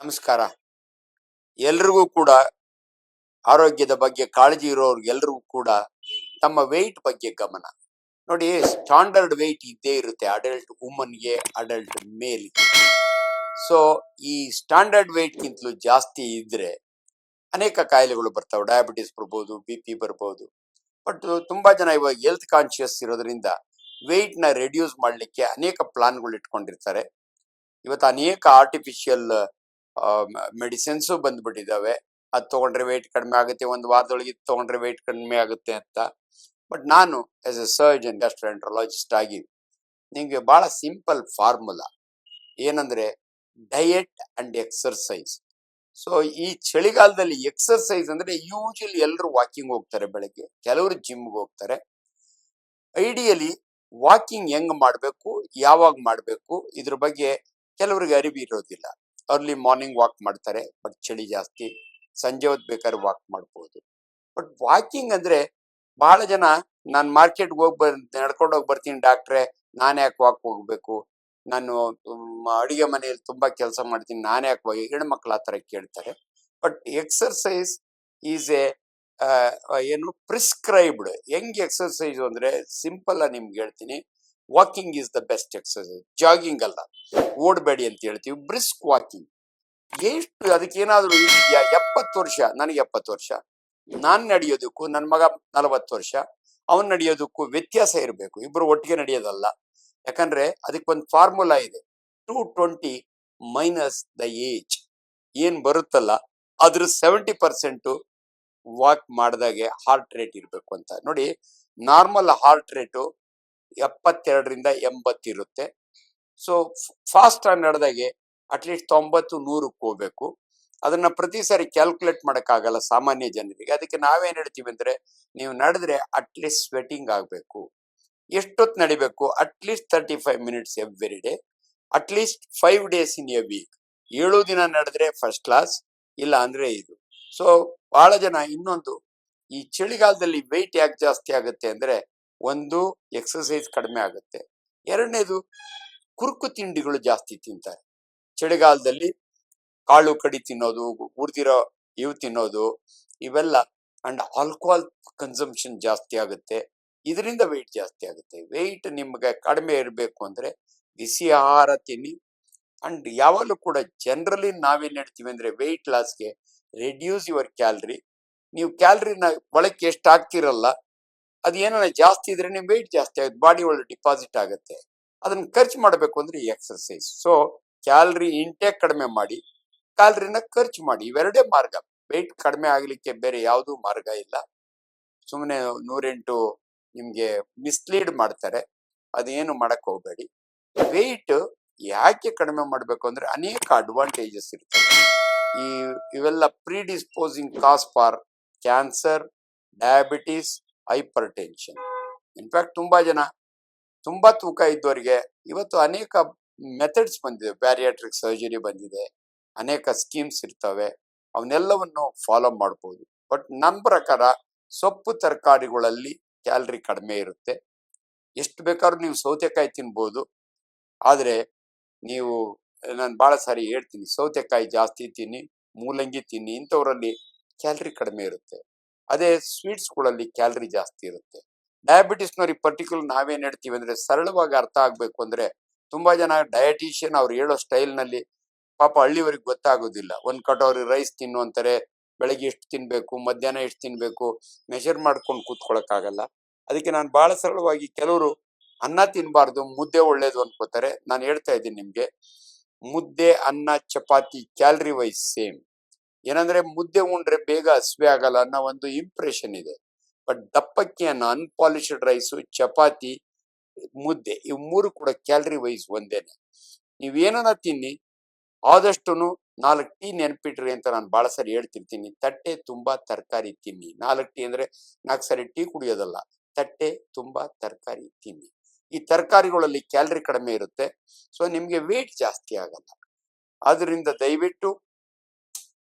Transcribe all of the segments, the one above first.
ನಮಸ್ಕಾರ. ಎಲ್ರಿಗೂ ಕೂಡ ಆರೋಗ್ಯದ ಬಗ್ಗೆ ಕಾಳಜಿ ಇರೋರ್ಗೆಲ್ರಿಗೂ ಕೂಡ ತಮ್ಮ ವೆಯ್ಟ್ ಬಗ್ಗೆ ಗಮನ. ನೋಡಿ, ಸ್ಟ್ಯಾಂಡರ್ಡ್ ವೆಯ್ಟ್ ಇದ್ದೇ ಇರುತ್ತೆ ಅಡಲ್ಟ್ ವುಮನ್ಗೆ, ಅಡಲ್ಟ್ ಮೇಲ್ಗೆ. ಸೊ ಈ ಸ್ಟ್ಯಾಂಡರ್ಡ್ ವೆಯ್ಟ್ಗಿಂತಲೂ ಜಾಸ್ತಿ ಇದ್ರೆ ಅನೇಕ ಕಾಯಿಲೆಗಳು ಬರ್ತಾವೆ. ಡಯಾಬಿಟಿಸ್ ಬರ್ಬೋದು, BP ಬರ್ಬೋದು. ಬಟ್ ತುಂಬಾ ಜನ ಇವಾಗ ಹೆಲ್ತ್ ಕಾನ್ಶಿಯಸ್ ಇರೋದ್ರಿಂದ ವೆಯ್ಟ್ ನ ರೆಡ್ಯೂಸ್ ಮಾಡ್ಲಿಕ್ಕೆ ಅನೇಕ ಪ್ಲಾನ್ಗಳು ಇಟ್ಕೊಂಡಿರ್ತಾರೆ. ಇವತ್ತು ಅನೇಕ ಆರ್ಟಿಫಿಷಿಯಲ್ ಮೆಡಿಸಿನ್ಸ್ ಬಂದ್ಬಿಟ್ಟಿದ್ದಾವೆ. ಅದು ತಗೊಂಡ್ರೆ ವೆಯ್ಟ್ ಕಡಿಮೆ ಆಗುತ್ತೆ, ಒಂದು ವಾರದೊಳಗೆ ಇದು ತಗೊಂಡ್ರೆ ವೆಯ್ಟ್ ಕಡಿಮೆ ಆಗುತ್ತೆ ಅಂತ. ಬಟ್ ನಾನು ಆಸ್ ಎ ಸರ್ಜನ್ ಗ್ಯಾಸ್ಟ್ರೋಎಂಟ್ರಾಲಜಿಸ್ಟ್ ಆಗಿ ನಿಮಗೆ ಬಹಳ ಸಿಂಪಲ್ ಫಾರ್ಮುಲಾ ಏನಂದ್ರೆ ಡಯಟ್ ಅಂಡ್ ಎಕ್ಸರ್ಸೈಸ್. ಸೊ ಈ ಚಳಿಗಾಲದಲ್ಲಿ ಎಕ್ಸರ್ಸೈಸ್ ಅಂದ್ರೆ ಯೂಶಲಿ ಎಲ್ಲರೂ ವಾಕಿಂಗ್ ಹೋಗ್ತಾರೆ, ಬೆಳಗ್ಗೆ ಕೆಲವರು ಜಿಮ್ಗೆ ಹೋಗ್ತಾರೆ. ಐಡಿಯಲಿ ವಾಕಿಂಗ್ ಹೆಂಗ್ ಮಾಡಬೇಕು, ಯಾವಾಗ ಮಾಡಬೇಕು, ಇದ್ರ ಬಗ್ಗೆ ಕೆಲವರಿಗೆ ಅರಿವು ಇರೋದಿಲ್ಲ. ಅರ್ಲಿ ಮಾರ್ನಿಂಗ್ ವಾಕ್ ಮಾಡ್ತಾರೆ, ಬಟ್ ಚಳಿ ಜಾಸ್ತಿ, ಸಂಜೆ ಹೊತ್ತು ಬೇಕಾದ್ರೆ ವಾಕ್ ಮಾಡ್ಬೋದು. ಬಟ್ ವಾಕಿಂಗ್ ಅಂದ್ರೆ ಬಹಳ ಜನ ನಾನು ಮಾರ್ಕೆಟ್ಗೆ ನಡ್ಕೊಂಡು ಹೋಗಿ ಬರ್ತೀನಿ ಡಾಕ್ಟ್ರೆ, ನಾನು ಯಾಕೆ ವಾಕ್ ಹೋಗ್ಬೇಕು, ನಾನು ಅಡಿಗೆ ಮನೆಯಲ್ಲಿ ತುಂಬಾ ಕೆಲಸ ಮಾಡ್ತೀನಿ, ನಾನು ಯಾಕೆ ಹೋಗಿ, ಹೆಣ್ಮಕ್ಳು ಆ ಥರ ಕೇಳ್ತಾರೆ. ಬಟ್ ಎಕ್ಸರ್ಸೈಸ್ ಈಸ್ ಎ ಏನು ಪ್ರಿಸ್ಕ್ರೈಬ್ಡ್. ಹೆಂಗ್ ಎಕ್ಸರ್ಸೈಸ್ ಅಂದ್ರೆ ಸಿಂಪಲ್ ನಿಮ್ಗೆ ಹೇಳ್ತೀನಿ. Walking is the best exercise. Jogging ಅಲ್ಲ, ಓಡಬೇಡಿ ಅಂತ ಹೇಳ್ತೀವಿ, ಬ್ರಿಸ್ಕ್ ವಾಕಿಂಗ್. ಎಷ್ಟು ಅದಕ್ಕೇನಾದ್ರೂ ಇದೆಯಾ? 70 ವರ್ಷ, ನನಗೆ 70 ವರ್ಷ, ನಾನ್ ನಡೆಯೋದಕ್ಕೂ ನನ್ನ ಮಗ 40 ವರ್ಷ ಅವನ್ ನಡೆಯೋದಕ್ಕೂ ವ್ಯತ್ಯಾಸ ಇರಬೇಕು. ಇಬ್ರು ಒಟ್ಟಿಗೆ ನಡೆಯೋದಲ್ಲ. ಯಾಕಂದ್ರೆ ಅದಕ್ಕೊಂದು ಫಾರ್ಮುಲಾ ಇದೆ. 220 ಮೈನಸ್ ದ ಏಜ್ ಏನ್ ಬರುತ್ತಲ್ಲ, ಅದ್ರ 70% ವಾಕ್ ಮಾಡಿದಾಗೆ ಹಾರ್ಟ್ ರೇಟ್ ಇರ್ಬೇಕು ಅಂತ. ನೋಡಿ, ನಾರ್ಮಲ್ ಹಾರ್ಟ್ ರೇಟು 72ರಿಂದ 80 ಇರುತ್ತೆ. ಸೊ ಫಾಸ್ಟ್ ಆಗಿ ನಡೆದಾಗೆ ಅಟ್ಲೀಸ್ಟ್ 90-100ಕ್ಕೆ ಹೋಗ್ಬೇಕು. ಅದನ್ನ ಪ್ರತಿ ಸಾರಿ ಕ್ಯಾಲ್ಕುಲೇಟ್ ಮಾಡಕ್ಕಾಗಲ್ಲ ಸಾಮಾನ್ಯ ಜನರಿಗೆ. ಅದಕ್ಕೆ ನಾವೇನ್ ಹೇಳ್ತೀವಿ ಅಂದ್ರೆ, ನೀವು ನಡೆದ್ರೆ ಅಟ್ಲೀಸ್ಟ್ ಸ್ವೆಟಿಂಗ್ ಆಗ್ಬೇಕು. ಎಷ್ಟೊತ್ತು ನಡಿಬೇಕು? At least 35 minutes every day, at least 5 days in a week. 7 ದಿನ ನಡೆದ್ರೆ ಫಸ್ಟ್ ಕ್ಲಾಸ್, ಇಲ್ಲ ಅಂದ್ರೆ ಇದು. ಸೊ ಬಹಳ ಜನ ಇನ್ನೊಂದು, ಈ ಚಳಿಗಾಲದಲ್ಲಿ ವೆಯ್ಟ್ ಯಾಕೆ ಜಾಸ್ತಿ ಆಗುತ್ತೆ ಅಂದ್ರೆ, ಒಂದು ಎಕ್ಸರ್ಸೈಸ್ ಕಡಿಮೆ ಆಗುತ್ತೆ, ಎರಡನೇದು ಕುರುಕು ತಿಂಡಿಗಳು ಜಾಸ್ತಿ ತಿಂತಾರೆ ಚಳಿಗಾಲದಲ್ಲಿ. ಕಾಳು ಕಡಿ ತಿನ್ನೋದು, ಹುರಿದಿರೋ ಇವು ತಿನ್ನೋದು, ಇವೆಲ್ಲ, ಅಂಡ್ ಆಲ್ಕೋಹಾಲ್ ಕನ್ಸಂಪ್ಷನ್ ಜಾಸ್ತಿ ಆಗುತ್ತೆ. ಇದರಿಂದ ವೆಯ್ಟ್ ಜಾಸ್ತಿ ಆಗುತ್ತೆ. ವೆಯ್ಟ್ ನಿಮ್ಗೆ ಕಡಿಮೆ ಇರಬೇಕು ಅಂದ್ರೆ ಬಿಸಿ ಆಹಾರ ತಿನ್ನಿ. ಅಂಡ್ ಯಾವಾಗಲೂ ಕೂಡ ಜನರಲಿ ನಾವೇನ್ ಹೇಳ್ತೀವಿ ಅಂದ್ರೆ, ವೆಯ್ಟ್ ಲಾಸ್ಗೆ ರೆಡ್ಯೂಸ್ ಯುವರ್ ಕ್ಯಾಲರಿ. ನೀವು ಕ್ಯಾಲರಿನ ಒಳಕ್ಕೆ ಎಷ್ಟು ಹಾಕ್ತಿರಲ್ಲ, ಅದು ಏನಾರ ಜಾಸ್ತಿ ಇದ್ರೆ ನಿಮ್ ವೆಯ್ಟ್ ಜಾಸ್ತಿ ಆಗುತ್ತೆ, ಬಾಡಿ ಒಳಗೆ ಡಿಪಾಸಿಟ್ ಆಗುತ್ತೆ. ಅದನ್ನ ಖರ್ಚು ಮಾಡಬೇಕು ಅಂದ್ರೆ ಎಕ್ಸರ್ಸೈಸ್. ಸೊ ಕ್ಯಾಲರಿ ಇಂಟೇಕ್ ಕಡಿಮೆ ಮಾಡಿ, ಕ್ಯಾಲರಿನ ಖರ್ಚು ಮಾಡಿ. ಇವೆರಡೇ ಮಾರ್ಗ. ವೆಯ್ಟ್ ಕಡಿಮೆ ಆಗ್ಲಿಕ್ಕೆ ಬೇರೆ ಯಾವ್ದು ಮಾರ್ಗ ಇಲ್ಲ. ಸುಮ್ಮನೆ 108 ನಿಮ್ಗೆ ಮಿಸ್ಲೀಡ್ ಮಾಡ್ತಾರೆ, ಅದೇನು ಮಾಡಕ್ ಹೋಗ್ಬೇಡಿ. ವೆಯ್ಟ್ ಯಾಕೆ ಕಡಿಮೆ ಮಾಡ್ಬೇಕು ಅಂದ್ರೆ ಅನೇಕ ಅಡ್ವಾಂಟೇಜಸ್ ಇರ್ತವೆ. ಇವೆಲ್ಲ predisposing cause for cancer, diabetes, hypertension. In fact ತುಂಬಾ ಜನ ತುಂಬಾ ತೂಕ ಇದ್ದವರಿಗೆ ಇವತ್ತು ಅನೇಕ ಮೆಥಡ್ಸ್ ಬಂದಿದೆ. ಬ್ಯಾರಿಯಾಟ್ರಿಕ್ ಸರ್ಜರಿ ಬಂದಿದೆ, ಅನೇಕ ಸ್ಕೀಮ್ಸ್ ಇರ್ತವೆ, ಅವನ್ನೆಲ್ಲವನ್ನು ಫಾಲೋ ಮಾಡ್ಬೋದು. ಬಟ್ ನನ್ನ ಪ್ರಕಾರ ಸೊಪ್ಪು ತರಕಾರಿಗಳಲ್ಲಿ ಕ್ಯಾಲರಿ ಕಡಿಮೆ ಇರುತ್ತೆ. ಎಷ್ಟು ಬೇಕಾದ್ರೂ ನೀವು ಸೌತೆಕಾಯಿ ತಿನ್ಬೋದು, ಆದ್ರೆ ನೀವು, ನಾನು ಬಹಳ ಸಾರಿ ಹೇಳ್ತೀನಿ, ಸೌತೆಕಾಯಿ ಜಾಸ್ತಿ ತಿನ್ನಿ, ಮೂಲಂಗಿ ತಿನ್ನಿ, ಇಂಥವರಲ್ಲಿ ಕ್ಯಾಲರಿ ಕಡಿಮೆ ಇರುತ್ತೆ. ಅದೇ ಸ್ವೀಟ್ಸ್ಗಳಲ್ಲಿ ಕ್ಯಾಲರಿ ಜಾಸ್ತಿ ಇರುತ್ತೆ. ಡಯಾಬಿಟಿಸ್ನವ್ರಿಗೆ ಪರ್ಟಿಕ್ಯುಲರ್ ನಾವೇನ್ ಹೇಳ್ತೀವಿ ಅಂದ್ರೆ, ಸರಳವಾಗಿ ಅರ್ಥ ಆಗ್ಬೇಕು ಅಂದ್ರೆ, ತುಂಬಾ ಜನ ಡಯಟಿಷಿಯನ್ ಅವ್ರು ಹೇಳೋ ಸ್ಟೈಲ್ ನಲ್ಲಿ ಪಾಪ ಹಳ್ಳಿವರಿಗೆ ಗೊತ್ತಾಗೋದಿಲ್ಲ. ಒಂದ್ ಕಟೋರಿ ರೈಸ್ ತಿನ್ನು ಅಂತಾರೆ, ಬೆಳಗ್ಗೆ ಎಷ್ಟು ತಿನ್ಬೇಕು, ಮಧ್ಯಾಹ್ನ ಎಷ್ಟು ತಿನ್ಬೇಕು, ಮೆಷರ್ ಮಾಡ್ಕೊಂಡು ಕೂತ್ಕೊಳಕ್ ಆಗಲ್ಲ. ಅದಕ್ಕೆ ನಾನು ಬಹಳ ಸರಳವಾಗಿ, ಕೆಲವರು ಅನ್ನ ತಿನ್ಬಾರ್ದು, ಮುದ್ದೆ ಒಳ್ಳೇದು ಅನ್ಕೋತಾರೆ. ನಾನು ಹೇಳ್ತಾ ಇದ್ದೀನಿ ನಿಮ್ಗೆ, ಮುದ್ದೆ, ಅನ್ನ, ಚಪಾತಿ ಕ್ಯಾಲರಿ ವೈಸ್ ಸೇಮ್. ಏನಂದ್ರೆ ಮುದ್ದೆ ಉಂಡ್ರೆ ಬೇಗ ಹಸಿವೆ ಆಗಲ್ಲ ಅನ್ನೋ ಒಂದು ಇಂಪ್ರೆಷನ್ ಇದೆ. ಬಟ್ ದಪ್ಪಕ್ಕೆ ಅನ್ನ, ಅನ್ಪಾಲಿಶ್ಡ್ ರೈಸು, ಚಪಾತಿ, ಮುದ್ದೆ, ಇವು ಮೂರು ಕೂಡ ಕ್ಯಾಲರಿ ವೈಸ್ ಒಂದೇನೆ. ನೀವೇನ ತಿನ್ನಿ, ಆದಷ್ಟು 4 ಟೀ ನೆನ್ಪಿಟ್ರಿ ಅಂತ ನಾನು ಬಹಳ ಸರಿ ಹೇಳ್ತಿರ್ತೀನಿ. ತಟ್ಟೆ ತುಂಬಾ ತರಕಾರಿ ತಿನ್ನಿ. 4 ಟೀ ಅಂದ್ರೆ 4 ಸರಿ ಟೀ ಕುಡಿಯೋದಲ್ಲ, ತಟ್ಟೆ ತುಂಬಾ ತರಕಾರಿ ತಿನ್ನಿ. ಈ ತರಕಾರಿಗಳಲ್ಲಿ ಕ್ಯಾಲರಿ ಕಡಿಮೆ ಇರುತ್ತೆ. ಸೊ ನಿಮ್ಗೆ ವೇಟ್ ಜಾಸ್ತಿ ಆಗಲ್ಲ. ಆದ್ರಿಂದ ದಯವಿಟ್ಟು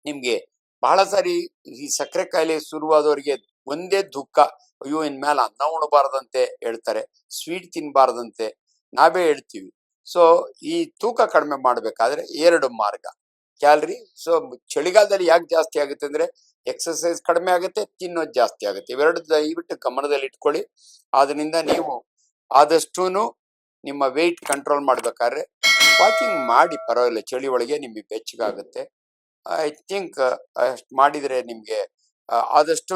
ನಿಮ್ಗೆ ಬಹಳ ಸಾರಿ ಈ ಸಕ್ಕರೆ ಕಾಯಿಲೆ ಶುರುವಾದವರಿಗೆ ಒಂದೇ ದುಃಖ, ಅಯ್ಯೋ ಇನ್ಮೇಲೆ ಅನ್ನ ಉಣಬಾರ್ದಂತೆ ಹೇಳ್ತಾರೆ, ಸ್ವೀಟ್ ತಿನ್ಬಾರ್ದಂತೆ. ನಾವೇ ಹೇಳ್ತೀವಿ. ಸೊ ಈ ತೂಕ ಕಡಿಮೆ ಮಾಡ್ಬೇಕಾದ್ರೆ 2 ಮಾರ್ಗ. ಕ್ಯಾಲರಿ. ಸೊ ಚಳಿಗಾಲದಲ್ಲಿ ಯಾಕೆ ಜಾಸ್ತಿ ಆಗುತ್ತೆ ಅಂದ್ರೆ ಎಕ್ಸರ್ಸೈಸ್ ಕಡಿಮೆ ಆಗುತ್ತೆ, ತಿನ್ನೋದು ಜಾಸ್ತಿ ಆಗುತ್ತೆ. ಇವೆರಡು ದಯವಿಟ್ಟು ಗಮನದಲ್ಲಿ ಇಟ್ಕೊಳ್ಳಿ. ಆದ್ರಿಂದ ನೀವು ಆದಷ್ಟು ನಿಮ್ಮ ವೆಯ್ಟ್ ಕಂಟ್ರೋಲ್ ಮಾಡ್ಬೇಕಾದ್ರೆ ವಾಕಿಂಗ್ ಮಾಡಿ, ಪರವಾಗಿಲ್ಲ, ಚಳಿ ಒಳಗೆ ನಿಮಗೆ ಬೆಚ್ಚಗಾಗುತ್ತೆ. ಐ ಥಿಂಕ್ ಅಷ್ಟು ಮಾಡಿದ್ರೆ ನಿಮ್ಗೆ ಆದಷ್ಟು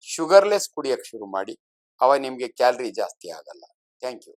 ಶುಗರ್ಲೆಸ್ ಕುಡಿಯಕ್ಕೆ ಶುರು ಮಾಡಿ, ಅವಾಗ ನಿಮ್ಗೆ ಕ್ಯಾಲರಿ ಜಾಸ್ತಿ ಆಗಲ್ಲ. Thank you.